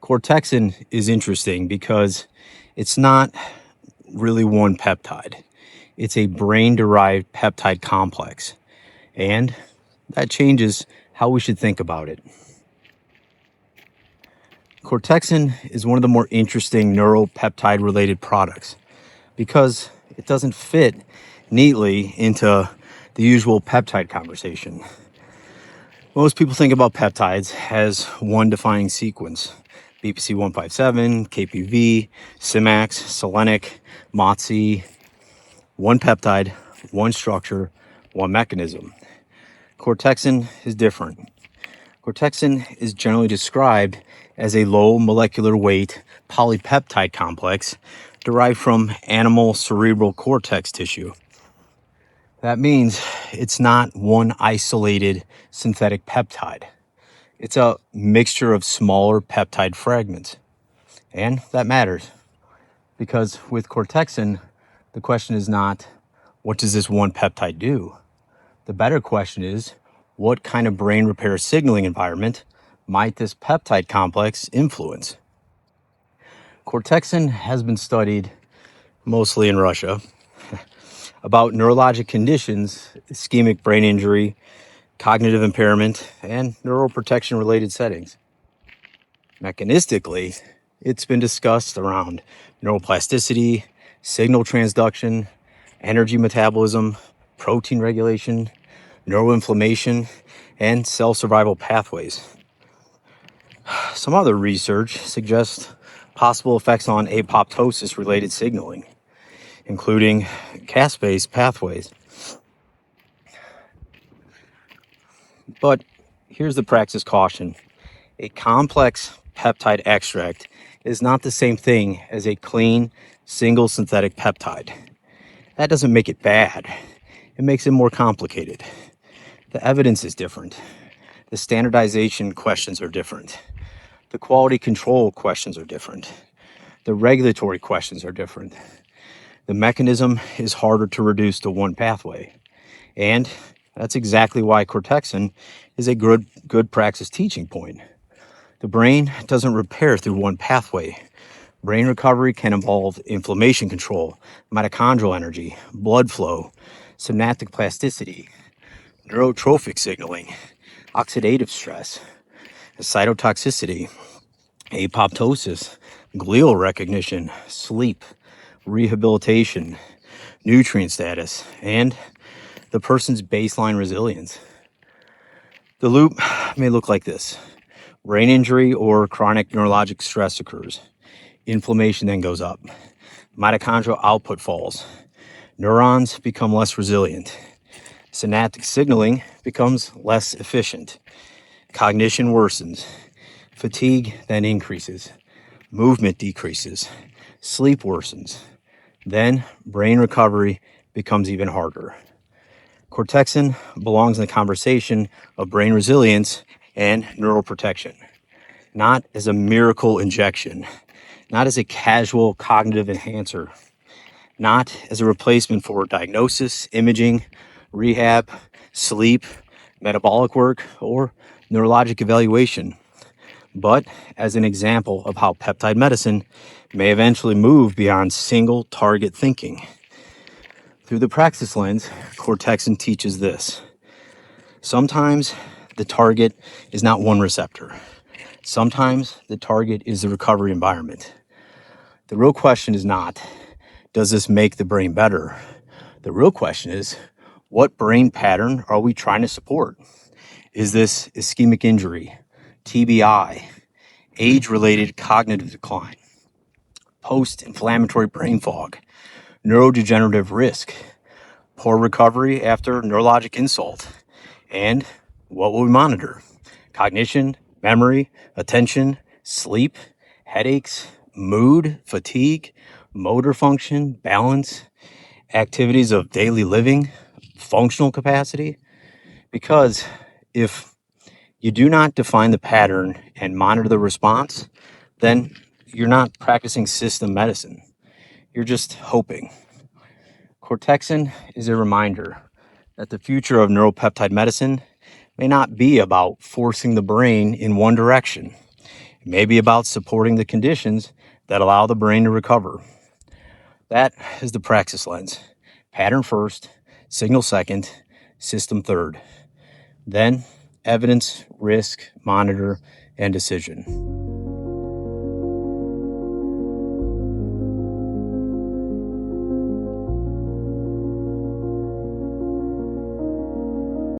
Cortexin is interesting because it's not really one peptide. It's a brain-derived peptide complex, and that changes how we should think about it. Cortexin is one of the more interesting neuropeptide-related products because it doesn't fit neatly into the usual peptide conversation. Most people think about peptides as one defining sequence: BPC 157, KPV, Cimax, Selenic, MOTS, one peptide, one structure, one mechanism. Cortexin is different. Cortexin is generally described as a low molecular weight polypeptide complex derived from animal cerebral cortex tissue. That means it's not one isolated synthetic peptide. It's a mixture of smaller peptide fragments. And that matters because with Cortexin, the question is not, what does this one peptide do? The better question is, what kind of brain repair signaling environment might this peptide complex influence? Cortexin has been studied mostly in Russia about neurologic conditions, ischemic brain injury, cognitive impairment, and neuroprotection related settings. Mechanistically, it's been discussed around neuroplasticity, signal transduction, energy metabolism, protein regulation, neuroinflammation, and cell survival pathways. Some other research suggests possible effects on apoptosis related signaling, including caspase pathways. But here's the Praxis caution. A complex peptide extract is not the same thing as a clean, single synthetic peptide. That doesn't make it bad. It makes it more complicated. The evidence is different. The standardization questions are different. The quality control questions are different. The regulatory questions are different. The mechanism is harder to reduce to one pathway. And that's exactly why Cortexin is a good Praxis teaching point. The brain doesn't repair through one pathway. Brain recovery can involve inflammation control, mitochondrial energy, blood flow, synaptic plasticity, neurotrophic signaling, oxidative stress, cytotoxicity, apoptosis, glial recognition, sleep, rehabilitation, nutrient status, and the person's baseline resilience. The loop may look like this. Brain injury or chronic neurologic stress occurs. Inflammation then goes up. Mitochondrial output falls. Neurons become less resilient. Synaptic signaling becomes less efficient. Cognition worsens. Fatigue then increases. Movement decreases. Sleep worsens. Then brain recovery becomes even harder. Cortexin belongs in the conversation of brain resilience and neuroprotection, not as a miracle injection, not as a casual cognitive enhancer, not as a replacement for diagnosis, imaging, rehab, sleep, metabolic work, or neurologic evaluation, but as an example of how peptide medicine may eventually move beyond single target thinking. Through the Praxis lens, Cortexin teaches this. Sometimes the target is not one receptor. Sometimes the target is the recovery environment. The real question is not, does this make the brain better? The real question is, what brain pattern are we trying to support? Is this ischemic injury, TBI, age-related cognitive decline, post-inflammatory brain fog, neurodegenerative risk, poor recovery after neurologic insult? And what will we monitor? Cognition, memory, attention, sleep, headaches, mood, fatigue, motor function, balance, activities of daily living, functional capacity? Because if you do not define the pattern and monitor the response, then you're not practicing system medicine. You're just hoping. Cortexin is a reminder that the future of neuropeptide medicine may not be about forcing the brain in one direction. It may be about supporting the conditions that allow the brain to recover. That is the Praxis lens. Pattern first, signal second, system third. Then evidence, risk, monitor, and decision.